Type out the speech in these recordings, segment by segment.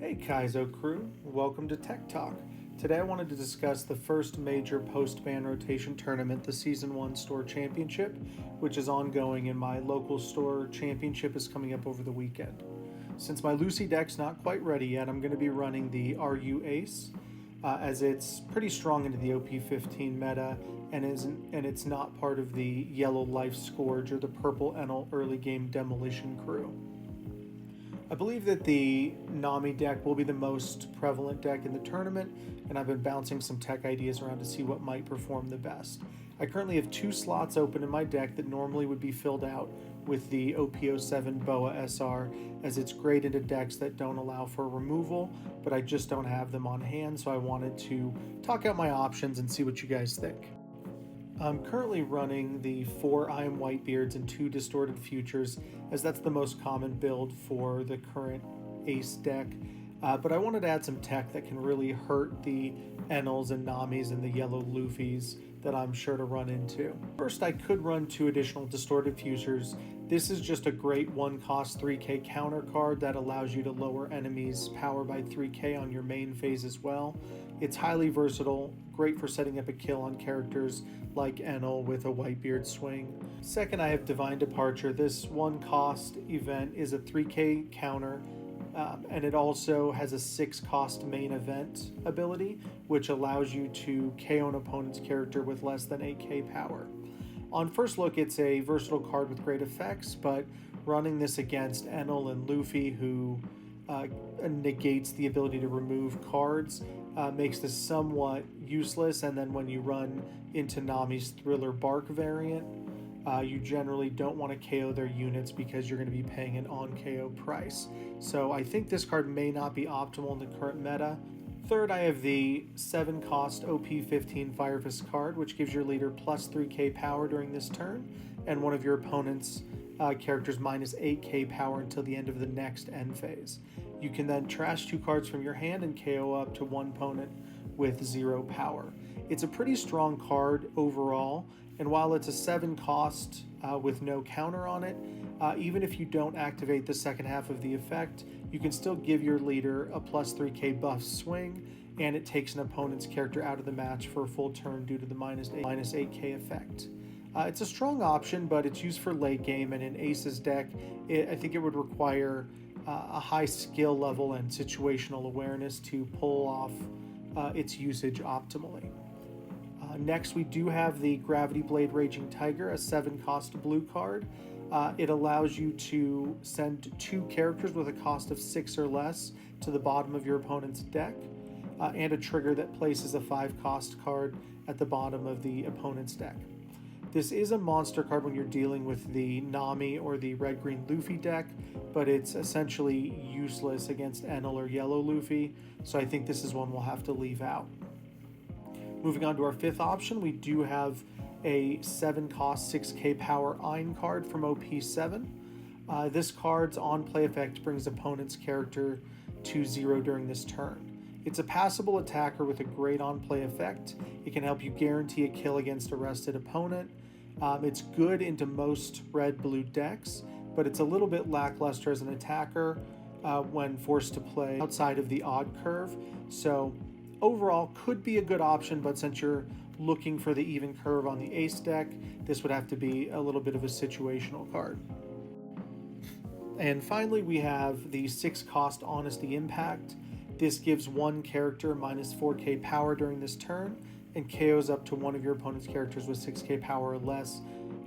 Hey Kaizo crew, welcome to Tech Talk. Today I wanted to discuss the first major post-ban rotation tournament, the Season 1 Store Championship, which is ongoing and my local store championship is coming up over the weekend. Since my Lucy deck's not quite ready yet, I'm going to be running the RU Ace, as it's pretty strong into the OP15 meta and it's not part of the Yellow Life Scourge or the Purple Enel early game demolition crew. I believe that the Nami deck will be the most prevalent deck in the tournament, and I've been bouncing some tech ideas around to see what might perform the best. I currently have 2 slots open in my deck that normally would be filled out with the OP07 Boa SR, as it's great into decks that don't allow for removal, but I just don't have them on hand, so I wanted to talk out my options and see what you guys think. I'm currently running the 4 I Am Whitebeards and 2 Distorted Futures, as that's the most common build for the current Ace deck. But I wanted to add some tech that can really hurt the Enels and Namis and the yellow Luffys that I'm sure to run into. First, I could run 2 additional Distorted Futures. This is just a great 1-cost 3k counter card that allows you to lower enemies' power by 3k on your main phase as well. It's highly versatile, great for setting up a kill on characters like Enel with a Whitebeard swing. Second, I have Divine Departure. This 1-cost event is a 3k counter, and it also has a 6-cost main event ability, which allows you to KO an opponent's character with less than 8k power. On first look, it's a versatile card with great effects, but running this against Enel and Luffy, who negates the ability to remove cards, makes this somewhat useless. And then when you run into Nami's Thriller Bark variant, you generally don't want to KO their units because you're going to be paying an on-KO price. So I think this card may not be optimal in the current meta. Third, I have the 7-cost OP15 Fire Fist card, which gives your leader plus 3k power during this turn, and one of your opponent's characters minus 8k power until the end of the next end phase. You can then trash 2 cards from your hand and KO up to 1 opponent with 0 power. It's a pretty strong card overall, and while it's a 7-cost with no counter on it, even if you don't activate the second half of the effect, you can still give your leader a plus 3k buff swing, and it takes an opponent's character out of the match for a full turn due to the minus 8k effect. It's a strong option, but it's used for late game, and in Ace's deck, I think it would require a high skill level and situational awareness to pull off its usage optimally. Next, we do have the Gravity Blade Raging Tiger, a 7-cost blue card. It allows you to send 2 characters with a cost of 6 or less to the bottom of your opponent's deck, and a trigger that places a 5-cost card at the bottom of the opponent's deck. This is a monster card when you're dealing with the Nami or the red-green Luffy deck, but it's essentially useless against Enel or yellow Luffy, so I think this is one we'll have to leave out. Moving on to our 5th option, we do have a 7-cost 6k power Ein card from OP7. This card's on-play effect brings opponent's character to 0 during this turn. It's a passable attacker with a great on-play effect. It can help you guarantee a kill against a rested opponent. It's good into most red-blue decks, but it's a little bit lackluster as an attacker when forced to play outside of the odd curve. So overall, could be a good option, but since you're looking for the even curve on the Ace deck, this would have to be a little bit of a situational card. And finally, we have the 6-cost Honesty Impact. This gives 1 character minus 4k power during this turn and KOs up to 1 of your opponent's characters with 6k power or less.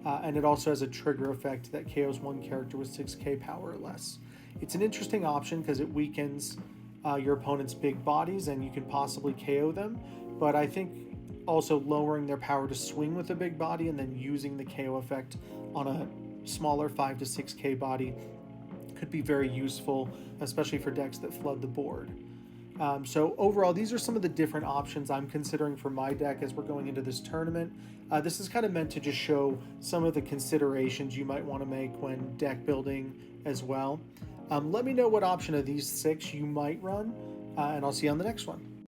And it also has a trigger effect that KOs 1 character with 6k power or less. It's an interesting option because it weakens your opponent's big bodies and you can possibly KO them, but I think also lowering their power to swing with a big body and then using the KO effect on a smaller 5 to 6k body could be very useful, especially for decks that flood the board. So overall, these are some of the different options I'm considering for my deck as we're going into this tournament. This is kind of meant to just show some of the considerations you might want to make when deck building as well. Let me know what option of these 6 you might run, and I'll see you on the next one.